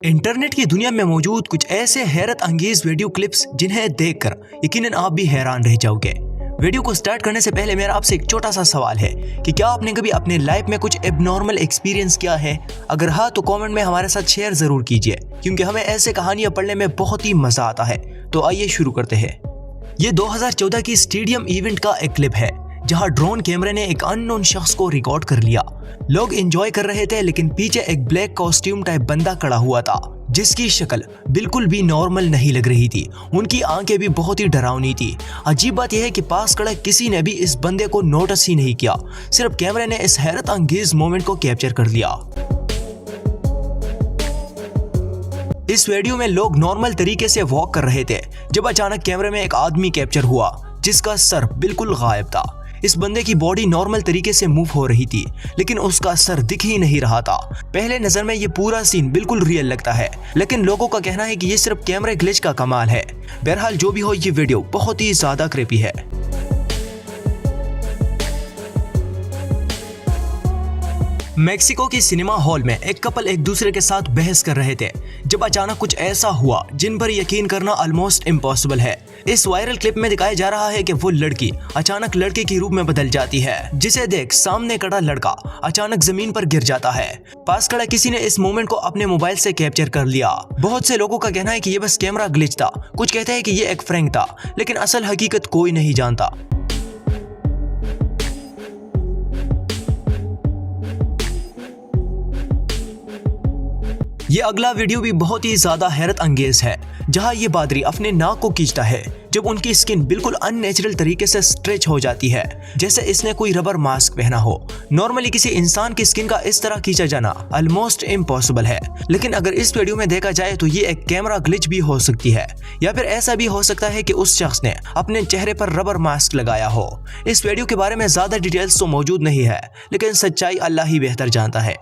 Internet की दुनिया में मौजूद कुछ ऐसे हैरत अंगेज वीडियो क्लिप्स जिन्हें देखकर यकीनन आप भी हैरान रह जाओगे। वीडियो को स्टार्ट करने से पहले मेरा आपसे एक छोटा सा सवाल है कि क्या आपने कभी अपने लाइफ में कुछ एबनॉर्मल एक्सपीरियंस किया है? अगर हाँ तो कमेंट में हमारे साथ शेयर जरूर कीजिए, क्योंकि हमें ऐसे कहानियां पढ़ने में बहुत ही मजा आता है। तो आइए शुरू करते हैं। ये 2014 की स्टेडियम इवेंट का एक क्लिप है जहां ड्रोन कैमरे ने एक अननोन शख्स को रिकॉर्ड कर लिया। लोग एंजॉय कर रहे थे, लेकिन पीछे एक ब्लैक कॉस्ट्यूम टाइप बंदा खड़ा हुआ था जिसकी शक्ल बिल्कुल भी नॉर्मल नहीं लग रही थी। उनकी आंखें भी बहुत ही डरावनी थी। अजीब बात यह है कि पास खड़े किसी ने भी इस बंदे को नोटिस ही नहीं किया, सिर्फ कैमरे ने इस हैरत अंगेज मोमेंट को कैप्चर कर लिया। इस वीडियो में लोग नॉर्मल तरीके से वॉक कर रहे थे जब अचानक कैमरे में एक आदमी कैप्चर हुआ जिसका सर बिल्कुल गायब था। इस बंदे की बॉडी नॉर्मल तरीके से मूव हो रही थी, लेकिन उसका सर दिख ही नहीं रहा था। पहले नजर में ये पूरा सीन बिल्कुल रियल लगता है, लेकिन लोगों का कहना है कि ये सिर्फ कैमरे ग्लिच का कमाल है। बहरहाल जो भी हो, ये वीडियो बहुत ही ज्यादा क्रीपी है। मेक्सिको की सिनेमा हॉल में एक कपल एक दूसरे के साथ बहस कर रहे थे जब अचानक कुछ ऐसा हुआ जिन पर यकीन करना ऑलमोस्ट इम्पॉसिबल है। इस वायरल क्लिप में दिखाया जा रहा है कि वो लड़की अचानक लड़के के रूप में बदल जाती है, जिसे देख सामने खड़ा लड़का अचानक जमीन पर गिर जाता है। पास खड़ा किसी ने इस मोमेंट को अपने मोबाइल से कैप्चर कर लिया। बहुत से लोगों का कहना है कि ये बस कैमरा ग्लिच था, कुछ कहते हैं कि ये एक प्रैंक था, लेकिन असल हकीकत कोई नहीं जानता। ये अगला वीडियो भी बहुत ही ज्यादा हैरत अंगेज है, जहां ये बादरी अपने नाक को खींचता है जब उनकी स्किन बिल्कुल अननेचुरल तरीके से स्ट्रेच हो जाती है, जैसे इसने कोई रबर मास्क पहना हो। नॉर्मली किसी इंसान की स्किन का इस तरह खींचा जाना ऑलमोस्ट इम्पॉसिबल है, लेकिन अगर इस वीडियो में देखा जाए तो ये एक कैमरा ग्लिच भी हो सकती है, या फिर ऐसा भी हो सकता है कि उस शख्स ने अपने चेहरे पर रबर मास्क लगाया हो। इस वीडियो के बारे में ज्यादा डिटेल्स तो मौजूद नहीं है, लेकिन सच्चाई अल्लाह ही बेहतर जानता है।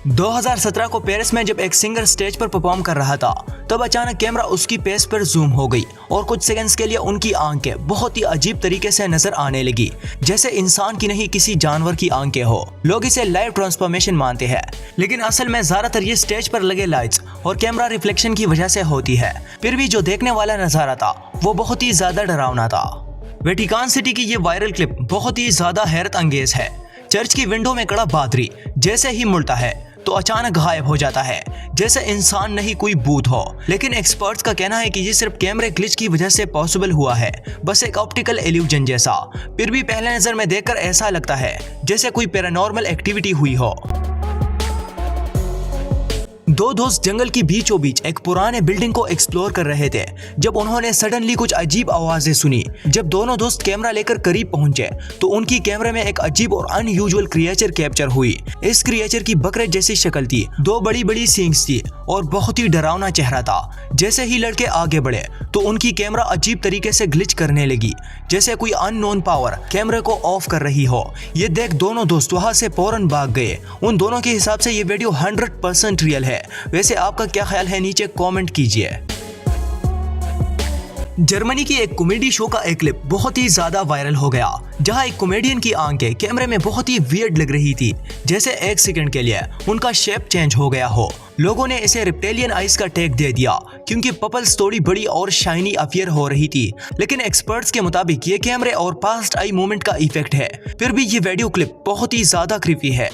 2017 को पेरिस में जब एक सिंगर स्टेज पर परफॉर्म कर रहा था, तब अचानक कैमरा उसकी फेस पर जूम हो गई और कुछ सेकंड्स के लिए उनकी आंखें बहुत ही अजीब तरीके से नजर आने लगी, जैसे इंसान की नहीं किसी जानवर की आंखें हो। लोग इसे लाइव ट्रांसफॉर्मेशन मानते हैं, लेकिन असल में ज्यादातर ये स्टेज पर लगे लाइट्स और कैमरा रिफ्लेक्शन की वजह से होती है। फिर भी जो देखने वाला नजारा था वो बहुत ही ज्यादा डरावना था। वेटिकन सिटी की ये वायरल क्लिप बहुत ही ज्यादा हैरत अंगेज है। चर्च की विंडो में खड़ा पादरी जैसे ही मुड़ता है तो अचानक गायब हो जाता है, जैसे इंसान नहीं कोई भूत हो। लेकिन एक्सपर्ट्स का कहना है कि ये सिर्फ कैमरे ग्लिच की वजह से पॉसिबल हुआ है, बस एक ऑप्टिकल इल्यूजन जैसा। फिर भी पहले नजर में देखकर ऐसा लगता है जैसे कोई पैरानॉर्मल एक्टिविटी हुई हो। दो दोस्त जंगल की बीचों बीच एक पुराने बिल्डिंग को एक्सप्लोर कर रहे थे जब उन्होंने सडनली कुछ अजीब आवाजें सुनी। जब दोनों दोस्त कैमरा लेकर करीब पहुंचे तो उनकी कैमरे में एक अजीब और अनयूजुअल क्रिएचर कैप्चर हुई। इस क्रिएचर की बकरे जैसी शक्ल थी, दो बड़ी बड़ी सींग्स थी और बहुत ही डरावना चेहरा था। जैसे ही लड़के आगे बढ़े तो उनकी कैमरा अजीब तरीके से ग्लिच करने लगी, जैसे कोई अननोन पावर कैमरे को ऑफ कर रही हो। ये देख दोनों दोस्त वहां से फौरन भाग गए। उन दोनों के हिसाब से ये वीडियो 100% रियल है। वैसे आपका क्या ख्याल है, नीचे कमेंट कीजिए। जर्मनी की एक कॉमेडी शो का एक क्लिप बहुत ही ज्यादा वायरल हो गया, जहां एक कॉमेडियन की आंखें कैमरे में बहुत ही वियर्ड लग रही थी, जैसे एक सेकंड के लिए उनका शेप चेंज हो गया हो। लोगों ने इसे रिप्टेलियन आइज का टैग दे दिया क्योंकि पपल्स थोड़ी बड़ी और शाइनी अपियर हो रही थी, लेकिन एक्सपर्ट्स के मुताबिक ये कैमरे और पास्ट आई मूवमेंट का इफेक्ट है। फिर भी ये वीडियो क्लिप बहुत ही ज्यादा क्रीपी है।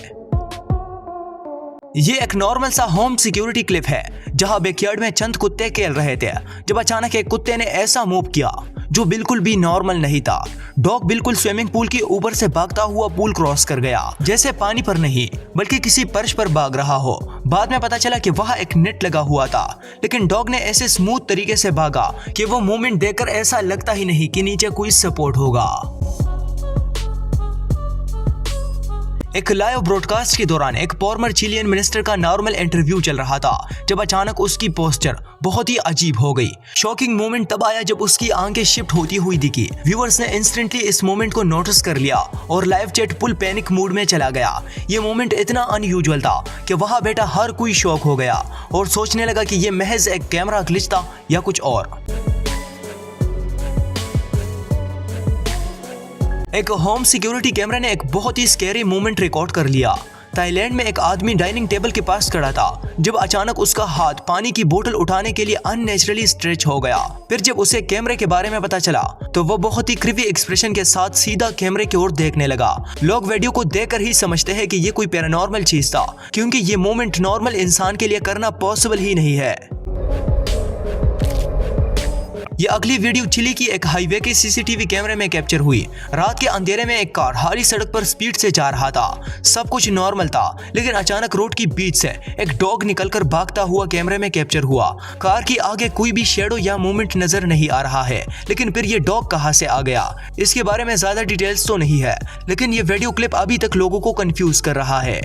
ये एक नॉर्मल सा होम सिक्योरिटी क्लिप है जहां बैकयार्ड में चंद कुत्ते खेल रहे थे जब अचानक एक कुत्ते ने ऐसा मूव किया जो बिल्कुल भी नॉर्मल नहीं था। डॉग बिल्कुल स्विमिंग पूल के ऊपर से भागता हुआ पूल क्रॉस कर गया, जैसे पानी पर नहीं बल्कि किसी फर्श पर भाग रहा हो। बाद में पता चला कि वहां एक नेट लगा हुआ था, लेकिन डॉग ने ऐसे स्मूथ तरीके से भागा कि वो मूवमेंट देखकर ऐसा लगता ही नहीं कि नीचे कोई सपोर्ट होगा। एक लाइव ब्रॉडकास्ट के दौरान एक फॉर्मर चिलियन मिनिस्टर का नॉर्मल इंटरव्यू चल रहा था जब अचानक उसकी पोस्चर बहुत ही अजीब हो गई। शॉकिंग मोमेंट तब आया जब उसकी आंखें शिफ्ट होती हुई दिखी। व्यूअर्स ने इंस्टेंटली इस मोमेंट को नोटिस कर लिया और live chat full panic mood में चला गया। ये मोमेंट इतना अनयूजुअल था कि वहां बैठा हर कोई शॉक हो गया और सोचने लगा कि ये महज एक कैमरा ग्लिच था या कुछ और। एक होम सिक्योरिटी कैमरा ने एक बहुत ही स्कैरी मोमेंट रिकॉर्ड कर लिया। थाईलैंड में एक आदमी डाइनिंग टेबल के पास खड़ा था जब अचानक उसका हाथ पानी की बोतल उठाने के लिए अननेचुरली स्ट्रेच हो गया। फिर जब उसे कैमरे के बारे में पता चला तो वो बहुत ही क्रिपी एक्सप्रेशन के साथ सीधा कैमरे की ओर देखने लगा। लोग वीडियो को देखकर ही समझते हैं कि ये कोई पैरानॉर्मल चीज था, क्योंकि ये मोमेंट नॉर्मल इंसान के लिए करना पॉसिबल ही नहीं है। ये अगली वीडियो चिली की एक हाईवे के सीसीटीवी कैमरे में कैप्चर हुई। रात के अंधेरे में एक कार खाली सड़क पर स्पीड से जा रहा था। सब कुछ नॉर्मल था, लेकिन अचानक रोड की बीच से एक डॉग निकलकर भागता हुआ कैमरे में कैप्चर हुआ। कार की आगे कोई भी शेडो या मूवमेंट नजर नहीं आ रहा है, लेकिन फिर ये डॉग कहां से आ गया, इसके बारे में ज्यादा डिटेल्स तो नहीं है, लेकिन ये वीडियो क्लिप अभी तक लोगों को कंफ्यूज कर रहा है।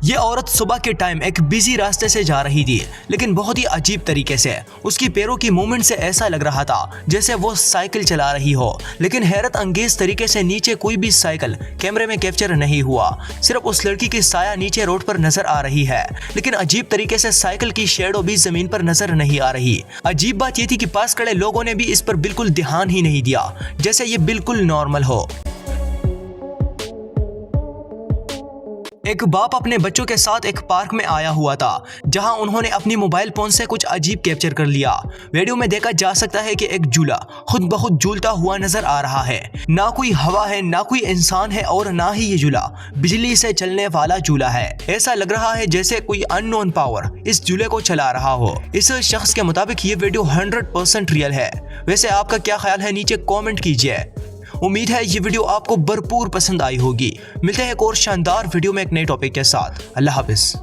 ये औरत सुबह के टाइम एक बिजी रास्ते से जा रही थी, लेकिन बहुत ही अजीब तरीके से। उसकी पैरों की मूवमेंट से ऐसा लग रहा था जैसे वो साइकिल चला रही हो, लेकिन हैरत अंगेज तरीके से नीचे कोई भी साइकिल कैमरे में कैप्चर नहीं हुआ। सिर्फ उस लड़की की साया नीचे रोड पर नजर आ रही है, लेकिन अजीब तरीके से साइकिल की शेडो भी जमीन पर नजर नहीं आ रही। अजीब बात ये थी कि पास खड़े लोगों ने भी इस पर बिल्कुल ध्यान ही नहीं दिया, जैसे ये बिल्कुल नॉर्मल हो। एक बाप अपने बच्चों के साथ एक पार्क में आया हुआ था, जहां उन्होंने अपनी मोबाइल फोन से कुछ अजीब कैप्चर कर लिया। वीडियो में देखा जा सकता है कि एक झूला खुद ब खुद झूलता हुआ नजर आ रहा है। ना कोई हवा है, ना कोई इंसान है, और ना ही ये झूला बिजली से चलने वाला झूला है। ऐसा लग रहा है जैसे कोई अननोन पावर इस झूले को चला रहा हो। इस शख्स के मुताबिक ये वीडियो 100% रियल है। वैसे आपका क्या ख्याल है, नीचे कॉमेंट कीजिए। उम्मीद है ये वीडियो आपको भरपूर पसंद आई होगी। मिलते हैं एक और शानदार वीडियो में एक नए टॉपिक के साथ। अल्लाह हाफिज।